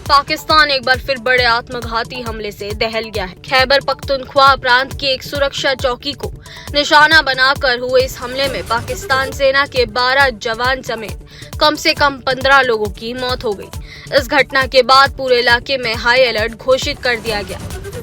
पाकिस्तान एक बार फिर बड़े आत्मघाती हमले से दहल गया है। खैबर पख्तूनख्वा प्रांत की एक सुरक्षा चौकी को निशाना बनाकर हुए इस हमले में पाकिस्तान सेना के 12 जवान समेत कम से कम 15 लोगों की मौत हो गई। इस घटना के बाद पूरे इलाके में हाई अलर्ट घोषित कर दिया गया।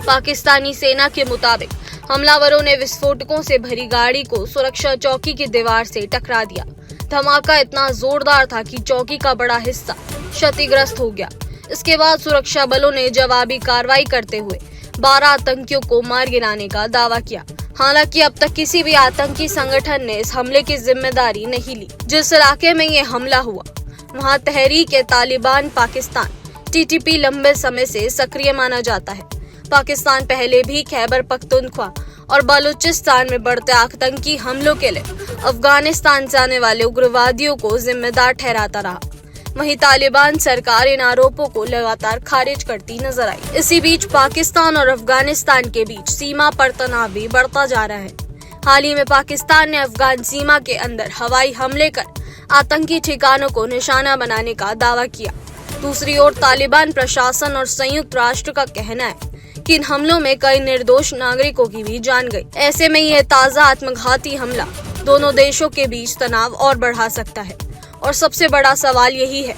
पाकिस्तानी सेना के मुताबिक हमलावरों ने विस्फोटकों से भरी गाड़ी को सुरक्षा चौकी की दीवार से टकरा दिया। धमाका इतना जोरदार था कि चौकी का बड़ा हिस्सा क्षतिग्रस्त हो गया। इसके बाद सुरक्षा बलों ने जवाबी कार्रवाई करते हुए 12 आतंकियों को मार गिराने का दावा किया। हालांकि अब तक किसी भी आतंकी संगठन ने इस हमले की जिम्मेदारी नहीं ली। जिस इलाके में ये हमला हुआ वहां तहरीक-ए-तालिबान पाकिस्तान (TTP) लंबे समय से सक्रिय माना जाता है। पाकिस्तान पहले भी खैबर पख्तूनख्वा और बलूचिस्तान में बढ़ते आतंकी हमलों के लिए अफगानिस्तान से आने वाले उग्रवादियों को जिम्मेदार ठहराता रहा। वहीं तालिबान सरकार इन आरोपों को लगातार खारिज करती नजर आई। इसी बीच पाकिस्तान और अफगानिस्तान के बीच सीमा पर तनाव भी बढ़ता जा रहा है। हाल ही में पाकिस्तान ने अफगान सीमा के अंदर हवाई हमले कर आतंकी ठिकानों को निशाना बनाने का दावा किया। दूसरी ओर तालिबान प्रशासन और संयुक्त राष्ट्र का कहना है कि इन हमलों में कई निर्दोष नागरिकों की भी जान गई। ऐसे में यह ताज़ा आत्मघाती हमला दोनों देशों के बीच तनाव और बढ़ा सकता है। और सबसे बड़ा सवाल यही है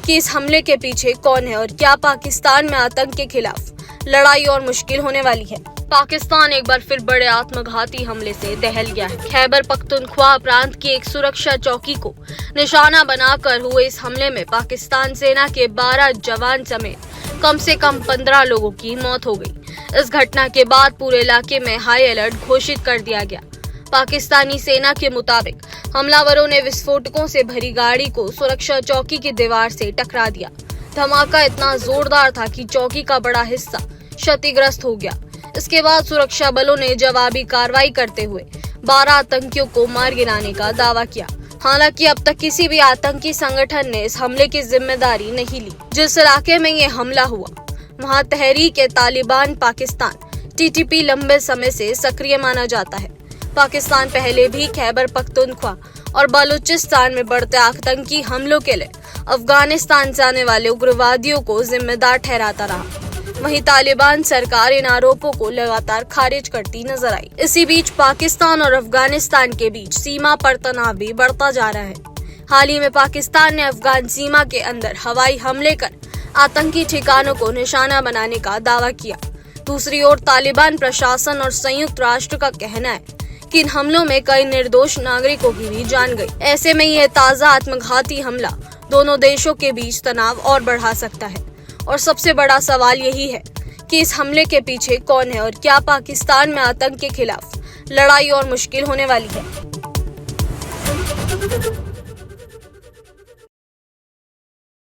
कि इस हमले के पीछे कौन है और क्या पाकिस्तान में आतंक के खिलाफ लड़ाई और मुश्किल होने वाली है। पाकिस्तान एक बार फिर बड़े आत्मघाती हमले से दहल गया है। खैबर पख्तूनख्वा प्रांत की एक सुरक्षा चौकी को निशाना बनाकर हुए इस हमले में पाकिस्तान सेना के 12 जवान समेत कम से कम 15 लोगों की मौत हो गई। इस घटना के बाद पूरे इलाके में हाई अलर्ट घोषित कर दिया गया। पाकिस्तानी सेना के मुताबिक हमलावरों ने विस्फोटकों से भरी गाड़ी को सुरक्षा चौकी की दीवार से टकरा दिया। धमाका इतना जोरदार था कि चौकी का बड़ा हिस्सा क्षतिग्रस्त हो गया। इसके बाद सुरक्षा बलों ने जवाबी कार्रवाई करते हुए 12 आतंकियों को मार गिराने का दावा किया। हालांकि अब तक किसी भी आतंकी संगठन ने इस हमले की जिम्मेदारी नहीं ली। जिस इलाके में ये हमला हुआ वहां तहरीक-ए-तालिबान पाकिस्तान (TTP) लंबे समय से सक्रिय माना जाता है। पाकिस्तान पहले भी खैबर पख्तूनख्वा और बलूचिस्तान में बढ़ते आतंकी हमलों के लिए अफगानिस्तान से आने वाले उग्रवादियों को जिम्मेदार ठहराता रहा। वहीं तालिबान सरकार इन आरोपों को लगातार खारिज करती नजर आई। इसी बीच पाकिस्तान और अफगानिस्तान के बीच सीमा पर तनाव भी बढ़ता जा रहा है। हाल ही में पाकिस्तान ने अफगान सीमा के अंदर हवाई हमले कर आतंकी ठिकानों को निशाना बनाने का दावा किया। दूसरी ओर तालिबान प्रशासन और संयुक्त राष्ट्र का कहना है कि इन हमलों में कई निर्दोष नागरिकों की भी जान गई। ऐसे में यह ताज़ा आत्मघाती हमला दोनों देशों के बीच तनाव और बढ़ा सकता है। और सबसे बड़ा सवाल यही है कि इस हमले के पीछे कौन है और क्या पाकिस्तान में आतंक के खिलाफ लड़ाई और मुश्किल होने वाली है।